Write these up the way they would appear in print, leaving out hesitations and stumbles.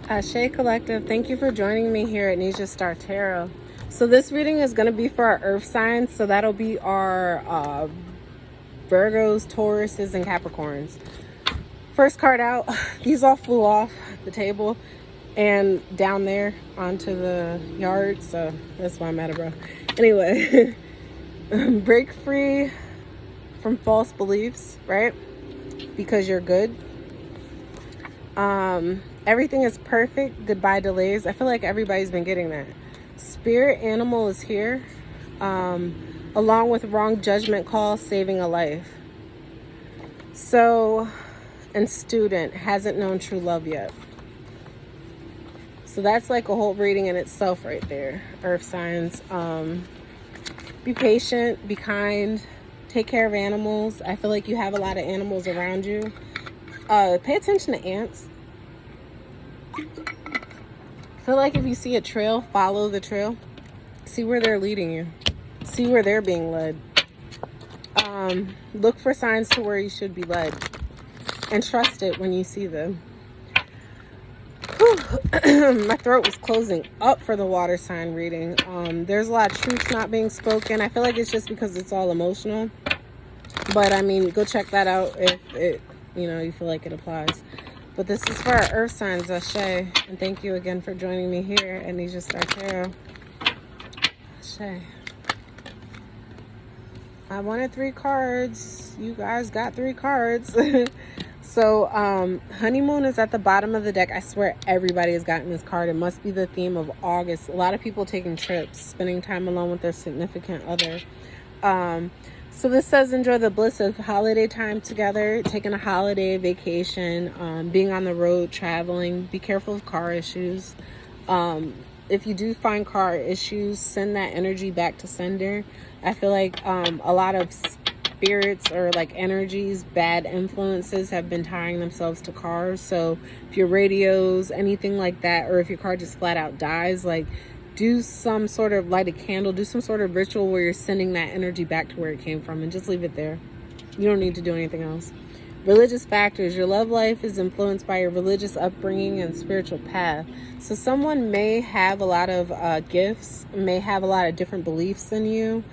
Ashe Collective, thank you for joining me here at Nesia Star Tarot. So this reading is going to be for our earth signs. So that'll be our Virgos, Tauruses, and Capricorns. First card out, these all flew off the table and down there onto the yard. So that's why I'm at it, bro. Anyway, break free from false beliefs, right? Because you're good. Everything is perfect. Goodbye delays. I feel like everybody's been getting that. Spirit animal is here, along with wrong judgment call, saving a life. So, and student hasn't known true love yet. So that's like a whole reading in itself right there. Earth signs. Be patient, be kind, take care of animals. I feel like you have a lot of animals around you. Pay attention to ants. I feel like if you see a trail, follow the trail. See where they're leading you. See where they're being led. Look for signs to where you should be led. And trust it when you see them. My throat was closing up for the water sign reading. There's a lot of truths not being spoken. I feel like it's just because it's all emotional. But I mean, go check that out if it, you feel like it applies. But this is for our earth signs, Ashe. And thank you again for joining me here at Nesia Star Tarot. Ashe. I wanted 3 cards. You guys got 3 cards. So, honeymoon is at the bottom of the deck. I swear everybody has gotten this card. It must be the theme of August. A lot of people taking trips, spending time alone with their significant other. So this says enjoy the bliss of holiday time together, taking a holiday vacation, being on the road, traveling. Be careful of car issues. If you do find car issues, send that energy back to sender. I feel like a lot of spirits or like energies, bad influences have been tying themselves to cars. So if your radios, anything like that, or if your car just flat out dies, like do some sort of light a candle, do some sort of ritual where you're sending that energy back to where it came from and just leave it there. You don't need to do anything else. Religious factors. Your love life is influenced by your religious upbringing and spiritual path. So someone may have a lot of gifts, may have a lot of different beliefs than you,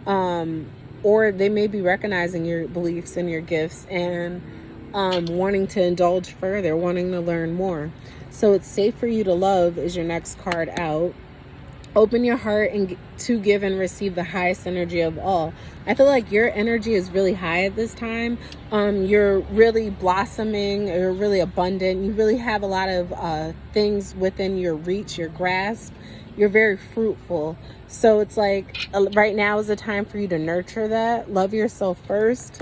or they may be recognizing your beliefs and your gifts and wanting to indulge further, wanting to learn more. So it's safe for you to love is your next card out. Open your heart and to give and receive the highest energy of all. I feel like your energy is really high at this time. You're really blossoming. You're really abundant. You really have a lot of things within your reach, your grasp. You're very fruitful. So it's like right now is the time for you to nurture that. Love yourself first.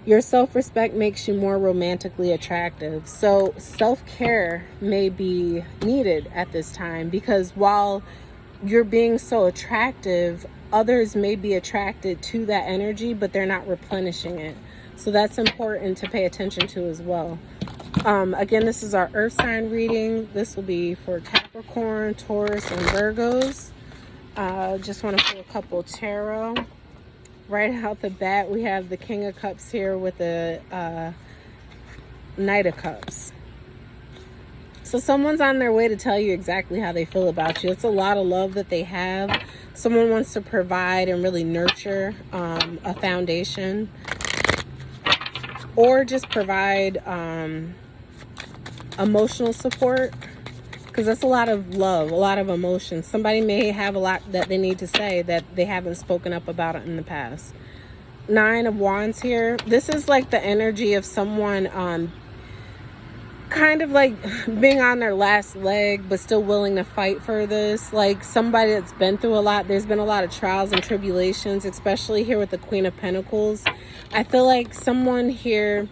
Your self-respect makes you more romantically attractive. So self-care may be needed at this time because while you're being so attractive, others may be attracted to that energy, but they're not replenishing it. So that's important to pay attention to as well. Again, this is our earth sign reading. This will be for Capricorn, Taurus, and Virgos. Just want to pull a couple tarot. Right out the bat, we have the King of Cups here with the Knight of Cups. So someone's on their way to tell you exactly how they feel about you. It's a lot of love that they have. Someone wants to provide and really nurture a foundation, or just provide emotional support, because that's a lot of love, a lot of emotion. Somebody may have a lot that they need to say that they haven't spoken up about it in the past. 9 of Wands here. This is like the energy of someone kind of like being on their last leg but still willing to fight for this. Like somebody that's been through a lot. There's been a lot of trials and tribulations, especially here with the Queen of Pentacles. I feel like someone here,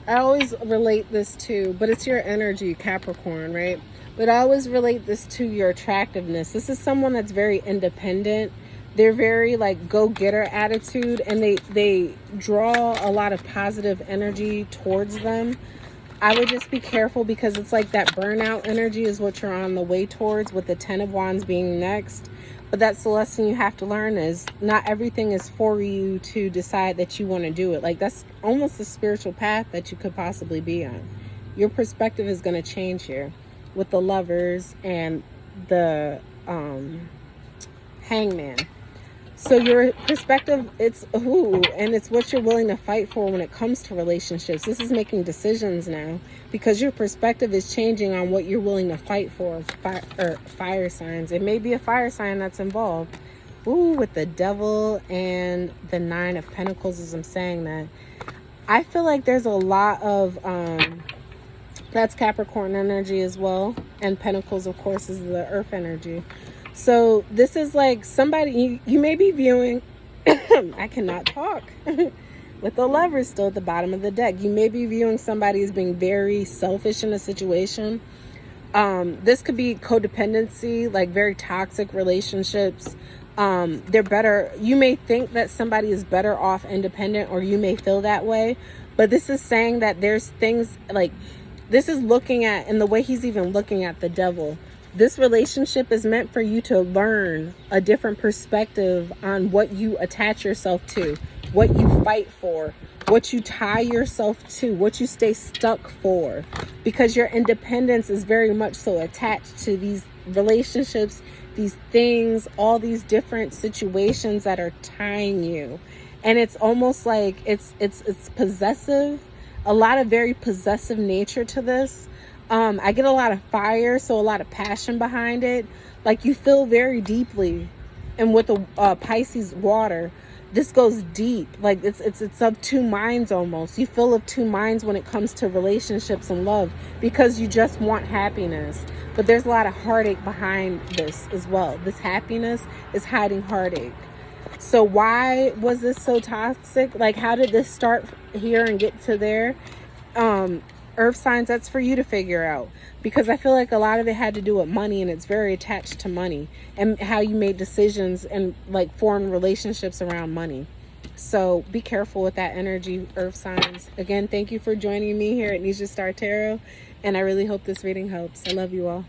I always relate this to, but it's your energy, Capricorn, right? But I always relate this to your attractiveness. This is someone that's very independent. They're very like go-getter attitude, and they draw a lot of positive energy towards them. I would just be careful because it's like that burnout energy is what you're on the way towards, with the 10 of Wands being next. But that's the lesson you have to learn, is not everything is for you to decide that you want to do it. Like that's almost the spiritual path that you could possibly be on. Your perspective is going to change here. with the Lovers and the Hangman. So your perspective, it's and it's what you're willing to fight for when it comes to relationships. This is making decisions now because your perspective is changing on what you're willing to fight for. Fire signs. It may be a fire sign that's involved. With the Devil and the Nine of Pentacles, as I'm saying that. I feel like there's a lot of, that's Capricorn energy as well. And Pentacles, of course, is the Earth energy. So this is like somebody, you may be viewing, I cannot talk, with the Lovers still at the bottom of the deck. You may be viewing somebody as being very selfish in a situation. This could be codependency, like very toxic relationships. They're better. You may think that somebody is better off independent, or you may feel that way. But this is saying that there's things like, this is looking at, and the way he's even looking at the Devil, this relationship is meant for you to learn a different perspective on what you attach yourself to, what you fight for, what you tie yourself to, what you stay stuck for, because your independence is very much so attached to these relationships, these things, all these different situations that are tying you. And it's almost like it's possessive, a lot of very possessive nature to this. I get a lot of fire, so a lot of passion behind it. Like you feel very deeply. And with the Pisces water, this goes deep. Like it's of two minds almost. You feel of two minds when it comes to relationships and love, because you just want happiness. But there's a lot of heartache behind this as well. This happiness is hiding heartache. So why was this so toxic? Like, how did this start here and get to there? Earth signs, that's for you to figure out, because I feel like a lot of it had to do with money, and it's very attached to money and how you made decisions and like formed relationships around money. So be careful with that energy, Earth signs. Again, thank you for joining me here at Nesia Star Tarot, and I really hope this reading helps. I love you all.